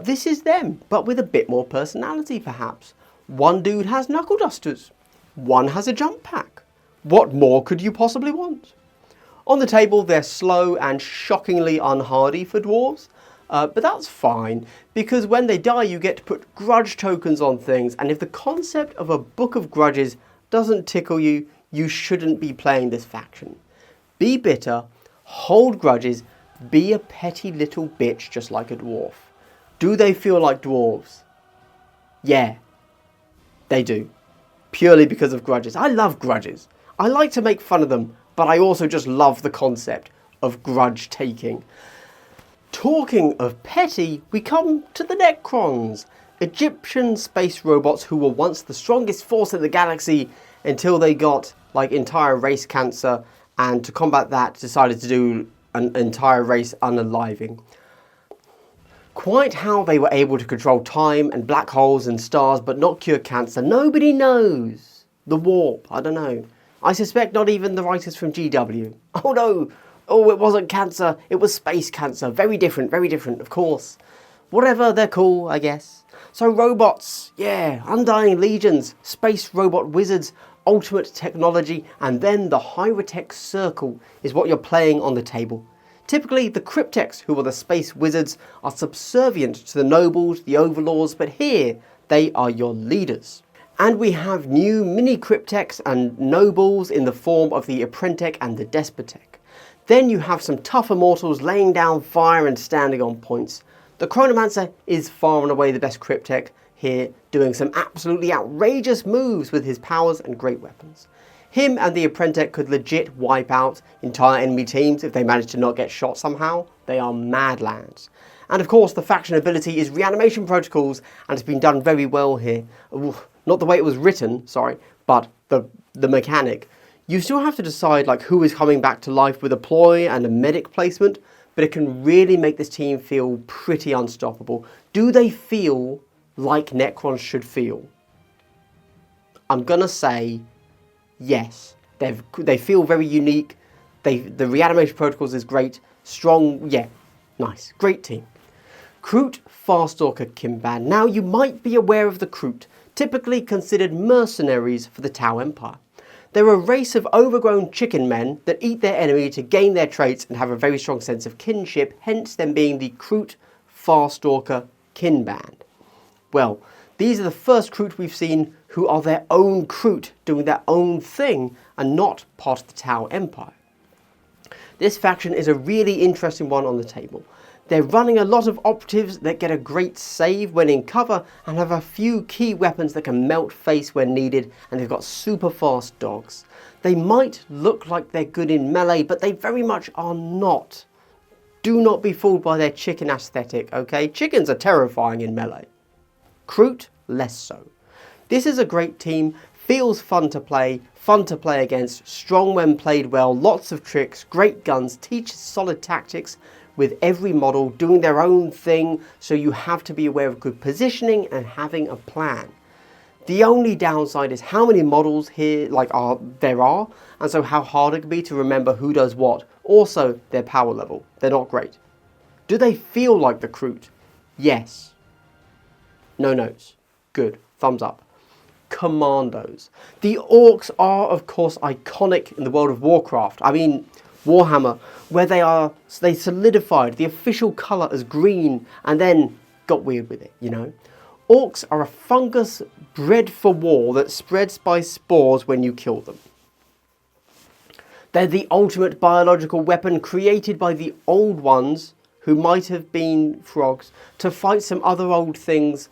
this is them, but with a bit more personality perhaps. One dude has knuckle dusters. One has a jump pack. What more could you possibly want? On the table, they're slow and shockingly unhardy for dwarves, but that's fine, because when they die you get to put grudge tokens on things, and if the concept of a Book of Grudges doesn't tickle you, you shouldn't be playing this faction. Be bitter, hold grudges, be a petty little bitch just like a dwarf. Do they feel like dwarves? Yeah, they do. Purely because of grudges. I love grudges. I like to make fun of them, but I also just love the concept of grudge taking. Talking of petty, we come to the Necrons, Egyptian space robots who were once the strongest force in the galaxy until they got like entire race cancer, and to combat that decided to do an entire race unaliving. Quite how they were able to control time and black holes and stars but not cure cancer, nobody knows. The warp, I don't know. I suspect not even the writers from GW. Oh no, oh it wasn't cancer, it was space cancer. Very different, of course. Whatever, they're cool, I guess. So robots, yeah, undying legions, space robot wizards, ultimate technology, and then the Hierotex Circle is what you're playing on the table. Typically, the Cryptex, who are the space wizards, are subservient to the nobles, the overlords, but here, they are your leaders. And we have new mini Cryptex and nobles in the form of the Apprentech and the Despotech. Then you have some tough immortals laying down fire and standing on points. The Chronomancer is far and away the best Cryptech here, doing some absolutely outrageous moves with his powers and great weapons. Him and the Apprentech could legit wipe out entire enemy teams if they manage to not get shot somehow. They are mad lads. And of course the faction ability is reanimation protocols, and it's been done very well here. Not the way it was written, sorry, but the mechanic. You still have to decide like who is coming back to life with a ploy and a medic placement, but it can really make this team feel pretty unstoppable. Do they feel like Necrons should feel? I'm gonna say yes. They feel very unique. The reanimation protocols is great. Strong, yeah, nice, great team. Kroot Farstalker Kinband. Now you might be aware of the Kroot, typically considered mercenaries for the Tau Empire. They're a race of overgrown chicken men that eat their enemy to gain their traits and have a very strong sense of kinship, hence them being the Kroot Farstalker Kinband. Well, these are the first Kroot we've seen who are their own Kroot, doing their own thing and not part of the Tau Empire. This faction is a really interesting one on the table. They're running a lot of operatives that get a great save when in cover and have a few key weapons that can melt face when needed, and they've got super fast dogs. They might look like they're good in melee, but they very much are not. Do not be fooled by their chicken aesthetic, okay? Chickens are terrifying in melee. Kroot, less so. This is a great team, feels fun to play against, strong when played well, lots of tricks, great guns, teaches solid tactics, with every model doing their own thing, so you have to be aware of good positioning and having a plan. The only downside is how many models here there are, and so how hard it can be to remember who does what. Also, their power level. They're not great. Do they feel like the Kroot? Yes. No notes. Good. Thumbs up. Commandos. The Orcs are, of course, iconic in the World of Warcraft. I mean, Warhammer, where they solidified the official colour as green and then got weird with it, you know. Orcs are a fungus bred for war that spreads by spores when you kill them. They're the ultimate biological weapon created by the old ones, who might have been frogs, to fight some other old things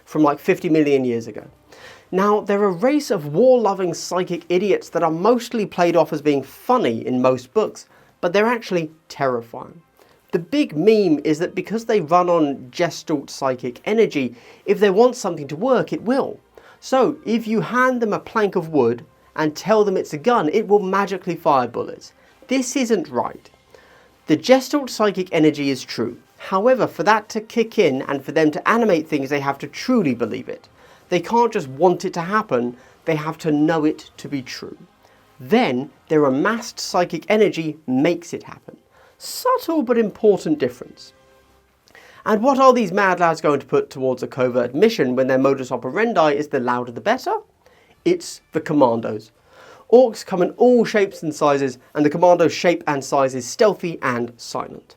from like 50 million years ago. Now, they're a race of war-loving psychic idiots that are mostly played off as being funny in most books, but they're actually terrifying. The big meme is that because they run on Gestalt psychic energy, if they want something to work, it will. So, if you hand them a plank of wood and tell them it's a gun, it will magically fire bullets. This isn't right. The Gestalt psychic energy is true. However, for that to kick in and for them to animate things, they have to truly believe it. They can't just want it to happen, they have to know it to be true. Then, their amassed psychic energy makes it happen. Subtle but important difference. And what are these mad lads going to put towards a covert mission when their modus operandi is the louder the better? It's the Commandos. Orcs come in all shapes and sizes, and the Commandos' shape and size is stealthy and silent.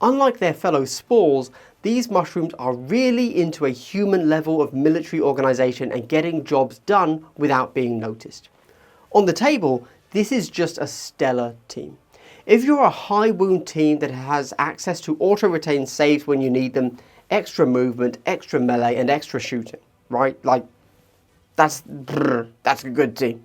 Unlike their fellow spores, these mushrooms are really into a human level of military organisation and getting jobs done without being noticed. On the table, this is just a stellar team. If you're a high wound team that has access to auto-retain saves when you need them, extra movement, extra melee and extra shooting, right? Like, that's a good team.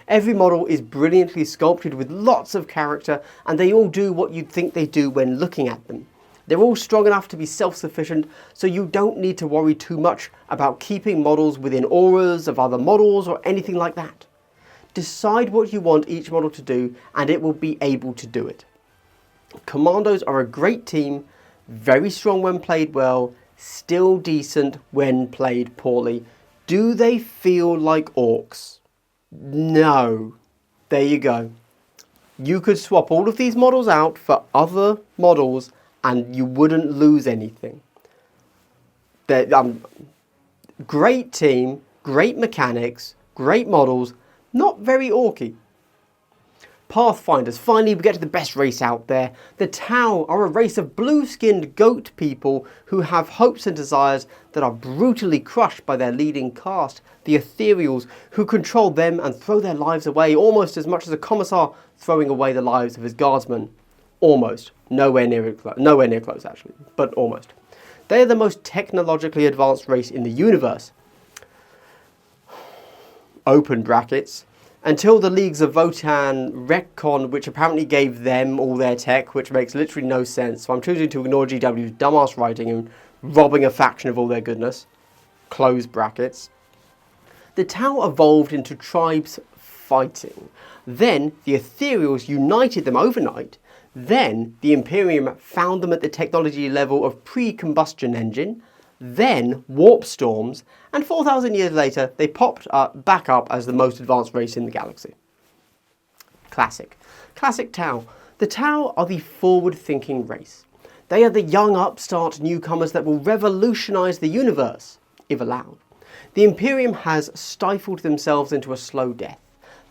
Every model is brilliantly sculpted with lots of character, and they all do what you'd think they do when looking at them. They're all strong enough to be self-sufficient, so you don't need to worry too much about keeping models within auras of other models or anything like that. Decide what you want each model to do, and it will be able to do it. Commandos are a great team, very strong when played well, still decent when played poorly. Do they feel like orcs? No. There you go. You could swap all of these models out for other models and you wouldn't lose anything. Great team, great mechanics, great models, not very orky. Pathfinders, finally we get to the best race out there. The Tau are a race of blue-skinned goat people who have hopes and desires that are brutally crushed by their leading caste, the Ethereals, who control them and throw their lives away almost as much as a commissar throwing away the lives of his guardsmen. Almost. Nowhere near close actually, but almost. They are the most technologically advanced race in the universe. Open brackets. Until the Leagues of Votan retcon, which apparently gave them all their tech, which makes literally no sense. So I'm choosing to ignore GW's dumbass writing and robbing a faction of all their goodness. Close brackets. The Tau evolved into tribes fighting. Then the Ethereals united them overnight. Then the Imperium found them at the technology level of pre-combustion engine. Then warp storms, and 4,000 years later they popped back up as the most advanced race in the galaxy. Classic. Classic Tau. The Tau are the forward-thinking race. They are the young upstart newcomers that will revolutionize the universe, if allowed. The Imperium has stifled themselves into a slow death.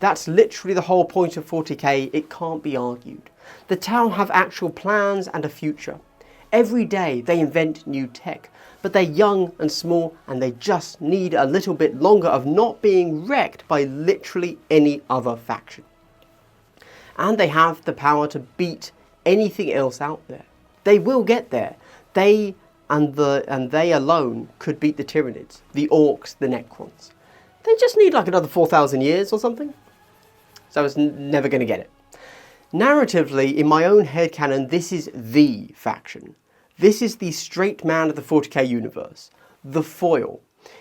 That's literally the whole point of 40k, it can't be argued. The Tau have actual plans and a future. Every day they invent new tech, but they're young and small and they just need a little bit longer of not being wrecked by literally any other faction. And they have the power to beat anything else out there. They will get there. They alone could beat the Tyranids, the Orcs, the Necrons. They just need like another 4,000 years or something. So it's never going to get it. Narratively, in my own headcanon, this is the faction. This is the straight man of the 40k universe. The foil.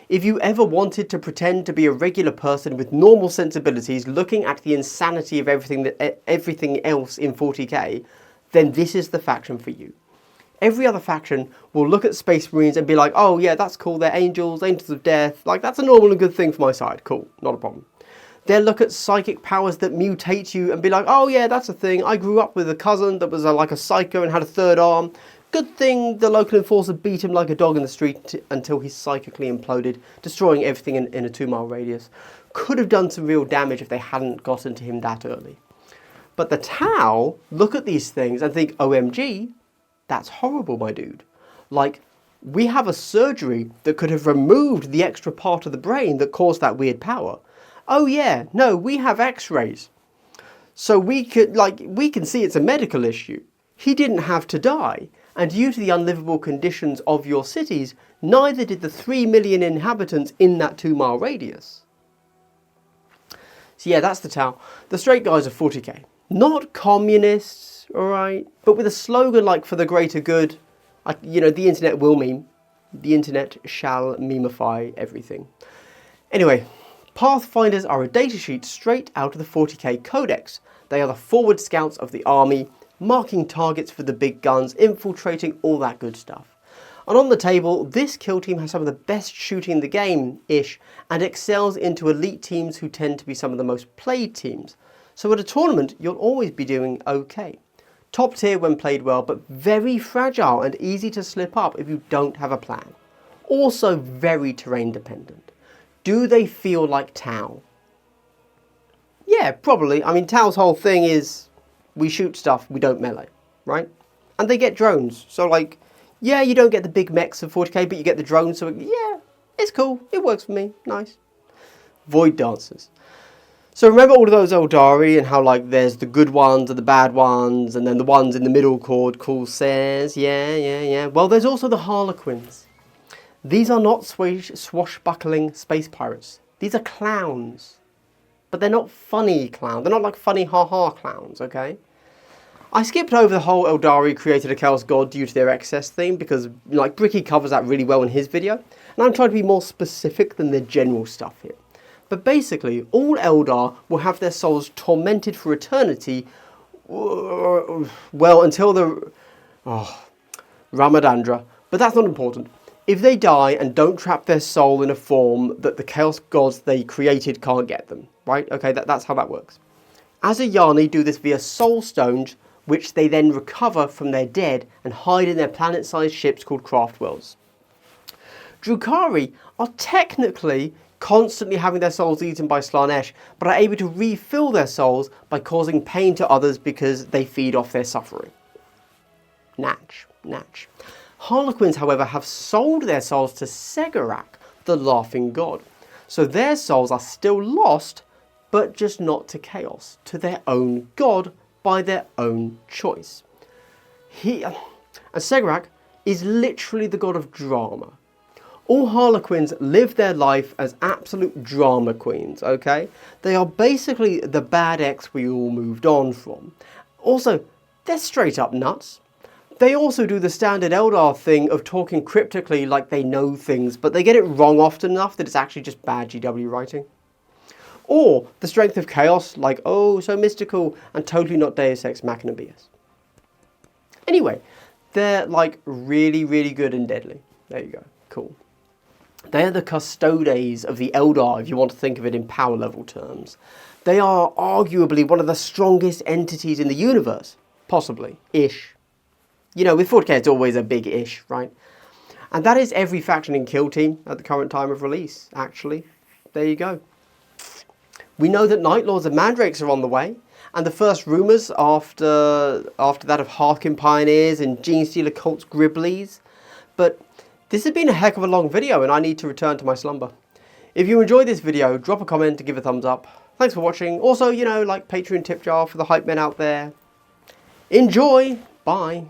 If you ever wanted to pretend to be a regular person with normal sensibilities looking at the insanity of everything else in 40k, then this is the faction for you. Every other faction will look at Space Marines and be like, oh yeah, that's cool, they're angels, angels of death, like that's a normal and good thing for my side, cool, not a problem. They'll look at psychic powers that mutate you and be like, oh yeah, that's a thing, I grew up with a cousin that was like a psycho and had a third arm. Good thing the local enforcer beat him like a dog in the street until he psychically imploded, destroying everything in a 2-mile radius. Could have done some real damage if they hadn't gotten to him that early. But the Tau look at these things and think, OMG, that's horrible, my dude. Like, we have a surgery that could have removed the extra part of the brain that caused that weird power. Oh yeah, no, we have x-rays. So we can see it's a medical issue. He didn't have to die. And due to the unlivable conditions of your cities, neither did the 3 million inhabitants in that 2-mile radius. So yeah, that's the Tau. The straight guys are 40k. Not communists, alright? But with a slogan like, for the greater good, the internet will meme. The internet shall memify everything. Anyway, Pathfinders are a datasheet straight out of the 40k Codex. They are the forward scouts of the army, marking targets for the big guns, infiltrating, all that good stuff. And on the table, this kill team has some of the best shooting in the game-ish, and excels into elite teams who tend to be some of the most played teams. So at a tournament, you'll always be doing okay. Top tier when played well, but very fragile and easy to slip up if you don't have a plan. Also very terrain dependent. Do they feel like Tau? Yeah, probably. I mean, Tau's whole thing is, we shoot stuff, we don't melee, right? And they get drones, so like, yeah, you don't get the big mechs of 40k, but you get the drones, so yeah, it's cool, it works for me, nice. Void Dancers. So remember all of those Aeldari and how like there's the good ones and the bad ones, and then the ones in the middle called Corsairs, yeah. Well, there's also the Harlequins. These are not swashbuckling space pirates. These are clowns. but they're not funny clowns. They're not like funny ha-ha clowns, okay? I skipped over the whole Aeldari created a Chaos God due to their excess theme because, like, Bricky covers that really well in his video, and I'm trying to be more specific than the general stuff here. But basically, all Eldar will have their souls tormented for eternity, well, until the Ramadandra, but that's not important. If they die and don't trap their soul in a form that the Chaos Gods they created can't get them, right? Okay, that's how that works. Azayani do this via soul stones, which they then recover from their dead and hide in their planet-sized ships called craft worlds. Drukhari are technically constantly having their souls eaten by Slaanesh, but are able to refill their souls by causing pain to others because they feed off their suffering. Natch. Harlequins, however, have sold their souls to Segarak, the Laughing God. So their souls are still lost, but just not to Chaos, to their own god by their own choice. And Segarak is literally the god of drama. All Harlequins live their life as absolute drama queens, okay? They are basically the bad ex we all moved on from. Also, they're straight up nuts. They also do the standard Eldar thing of talking cryptically like they know things, but they get it wrong often enough that it's actually just bad GW writing. Or the strength of chaos, like, oh, so mystical, and totally not Deus Ex Machina BS. Anyway, they're like really, really good and deadly. There you go, cool. They are the custodes of the Eldar, if you want to think of it in power level terms. They are arguably one of the strongest entities in the universe. Possibly. Ish. You know, with 40k it's always a big ish, right? And that is every faction in Kill Team at the current time of release, actually. There you go. We know that Night Lords and Mandrakes are on the way, and the first rumours after that of Harkin Pioneers and Genestealer Cults Gribblies. But this has been a heck of a long video and I need to return to my slumber. If you enjoyed this video, drop a comment and give a thumbs up. Thanks for watching. Also, you know, like Patreon tip jar for the hype men out there. Enjoy. Bye.